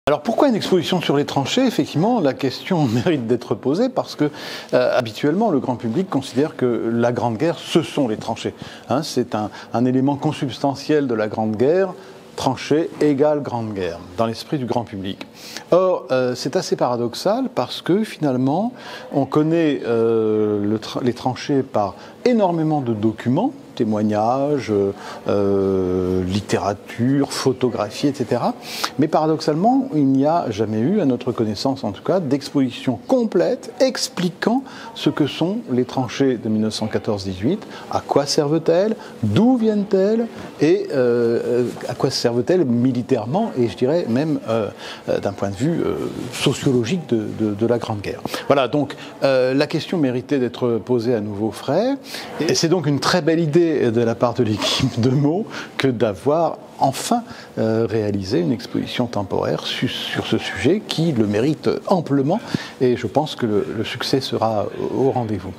Alors pourquoi une exposition sur les tranchées? Effectivement, la question mérite d'être posée parce que habituellement le grand public considère que la Grande Guerre, ce sont les tranchées. C'est un élément consubstantiel de la Grande Guerre. Tranchée égale Grande Guerre, dans l'esprit du grand public. Or, c'est assez paradoxal parce que finalement, on connaît les tranchées par énormément de documents, témoignages, littérature, photographie, etc. Mais paradoxalement, il n'y a jamais eu, à notre connaissance en tout cas, d'exposition complète expliquant ce que sont les tranchées de 1914-18, à quoi servent-elles, d'où viennent-elles et à quoi servent-elles militairement et je dirais même d'un point de vue sociologique de la Grande Guerre. Voilà, donc la question méritait d'être posée à nouveau frais et c'est donc une très belle idée de la part de l'équipe de Meaux que d'avoir enfin réalisé une exposition temporaire sur ce sujet qui le mérite amplement et je pense que le succès sera au rendez-vous.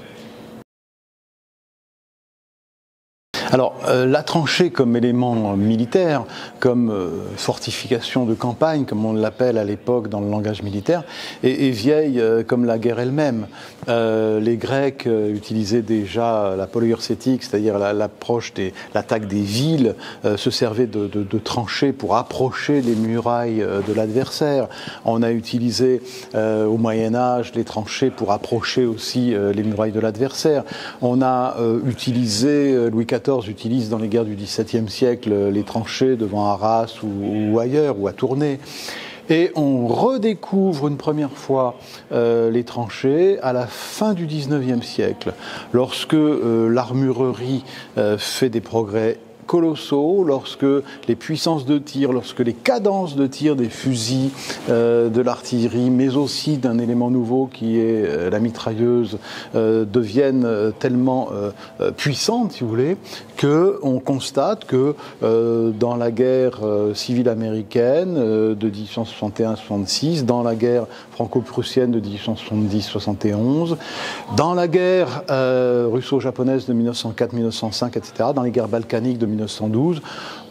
Alors, la tranchée comme élément militaire, comme fortification de campagne, comme on l'appelle à l'époque dans le langage militaire, est vieille comme la guerre elle-même. Les Grecs utilisaient déjà la polyurcétique, c'est-à-dire l'attaque des villes, se servaient de tranchées pour approcher les murailles de l'adversaire. On a utilisé au Moyen-Âge les tranchées pour approcher aussi les murailles de l'adversaire. On a utilisé, Louis XIV utilise dans les guerres du XVIIe siècle les tranchées devant Arras ou ailleurs, ou à Tournai. Et on redécouvre une première fois les tranchées à la fin du XIXe siècle, lorsque l'armurerie fait des progrès colossaux, lorsque les puissances de tir, lorsque les cadences de tir des fusils, de l'artillerie, mais aussi d'un élément nouveau qui est la mitrailleuse, deviennent tellement puissantes, si vous voulez, qu'on constate que dans la guerre civile américaine de 1861-66, dans la guerre franco-prussienne de 1870-71, dans la guerre russo-japonaise de 1904-1905, etc., dans les guerres balkaniques de 1912,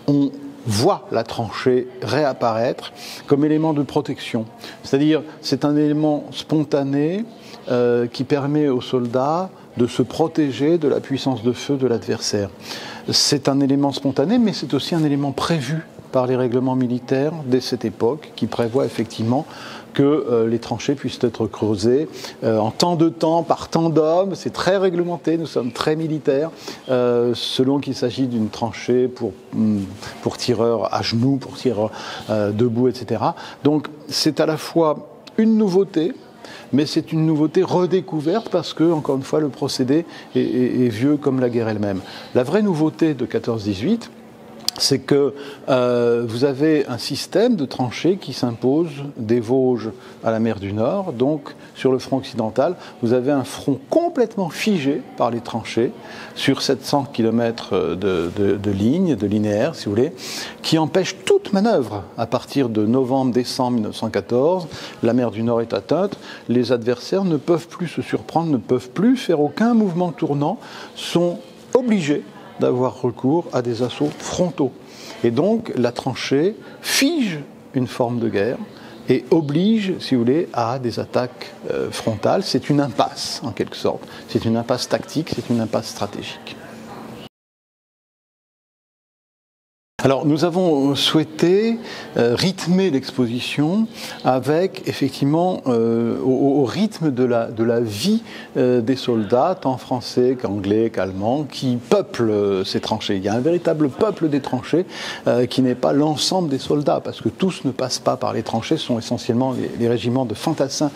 on voit la tranchée réapparaître comme élément de protection. C'est-à-dire, c'est un élément spontané qui permet aux soldats de se protéger de la puissance de feu de l'adversaire. C'est un élément spontané, mais c'est aussi un élément prévu par les règlements militaires dès cette époque, qui prévoit effectivement que les tranchées puissent être creusées en tant de temps, par tant d'hommes. C'est très réglementé, nous sommes très militaires, selon qu'il s'agit d'une tranchée pour tireurs à genoux, pour tireurs debout, etc. Donc c'est à la fois une nouveauté, mais c'est une nouveauté redécouverte parce que, encore une fois, le procédé est vieux comme la guerre elle-même. La vraie nouveauté de 14-18, c'est que vous avez un système de tranchées qui s'impose des Vosges à la mer du Nord. Donc, sur le front occidental, vous avez un front complètement figé par les tranchées sur 700 km de lignes, de linéaires, si vous voulez, qui empêche toute manœuvre. À partir de novembre-décembre 1914, la mer du Nord est atteinte. Les adversaires ne peuvent plus se surprendre, ne peuvent plus faire aucun mouvement tournant, sont obligés d'avoir recours à des assauts frontaux. Et donc, la tranchée fige une forme de guerre et oblige, si vous voulez, à des attaques frontales. C'est une impasse, en quelque sorte. C'est une impasse tactique, c'est une impasse stratégique. Alors, nous avons souhaité rythmer l'exposition avec, effectivement, au rythme de la vie des soldats, tant français qu'anglais, qu'allemands, qui peuplent ces tranchées. Il y a un véritable peuple des tranchées qui n'est pas l'ensemble des soldats, parce que tous ne passent pas par les tranchées, ce sont essentiellement les régiments de fantassins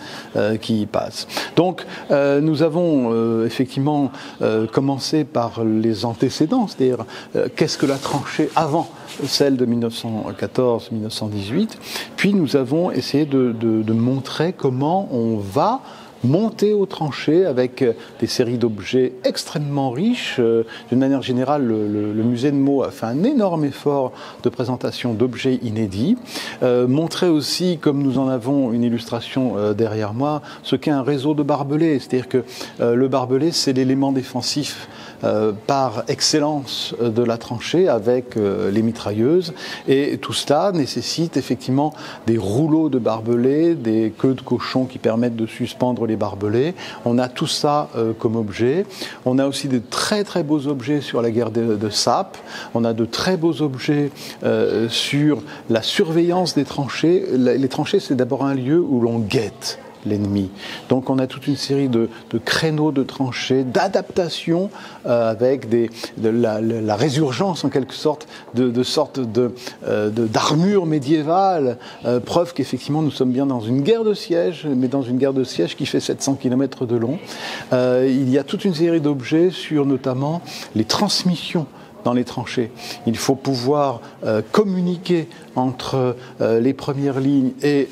qui y passent. Donc, nous avons effectivement commencé par les antécédents, c'est-à-dire qu'est-ce que la tranchée avant celle de 1914-1918, puis nous avons essayé de montrer comment on va monter aux tranchées avec des séries d'objets extrêmement riches. D'une manière générale, le musée de Meaux a fait un énorme effort de présentation d'objets inédits. Montrer aussi, comme nous en avons une illustration derrière moi, ce qu'est un réseau de barbelés. C'est-à-dire que le barbelé, c'est l'élément défensif par excellence de la tranchée avec les mitrailleuses, et tout cela nécessite effectivement des rouleaux de barbelés, des queues de cochon qui permettent de suspendre les barbelés. On a tout ça comme objet. On a aussi de très très beaux objets sur la guerre de Sape. On a de très beaux objets sur la surveillance des tranchées. Les tranchées, c'est d'abord un lieu où l'on guette l'ennemi. Donc on a toute une série de créneaux de tranchées, d'adaptations avec la résurgence en quelque sorte d'armure médiévale, preuve qu'effectivement nous sommes bien dans une guerre de siège, mais dans une guerre de siège qui fait 700 km de long. Il y a toute une série d'objets sur notamment les transmissions dans les tranchées. Il faut pouvoir communiquer entre les premières lignes et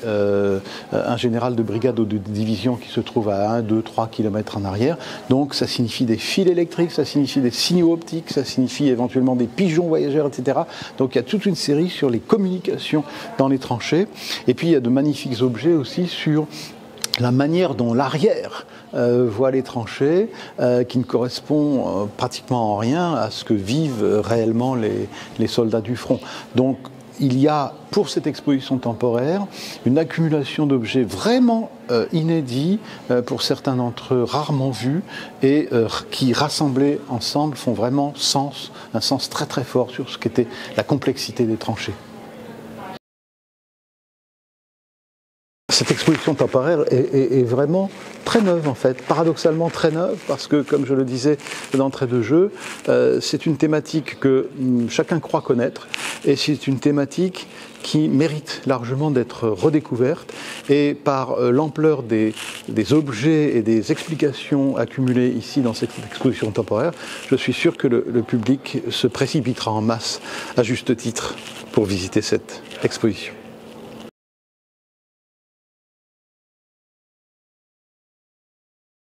un général de brigade ou de division qui se trouve à 1, 2, 3 km en arrière. Donc ça signifie des fils électriques, ça signifie des signaux optiques, ça signifie éventuellement des pigeons voyageurs, etc. Donc il y a toute une série sur les communications dans les tranchées. Et puis il y a de magnifiques objets aussi sur la manière dont l'arrière voit les tranchées, qui ne correspond pratiquement en rien à ce que vivent réellement les soldats du front. Donc il y a pour cette exposition temporaire une accumulation d'objets vraiment inédits, pour certains d'entre eux rarement vus, et qui rassemblés ensemble font vraiment un sens très très fort sur ce qu'était la complexité des tranchées. Cette exposition temporaire est vraiment très neuve en fait, paradoxalement très neuve, parce que comme je le disais d'entrée de jeu, c'est une thématique que chacun croit connaître, et c'est une thématique qui mérite largement d'être redécouverte, et par l'ampleur des objets et des explications accumulées ici dans cette exposition temporaire, je suis sûr que le public se précipitera en masse, à juste titre, pour visiter cette exposition.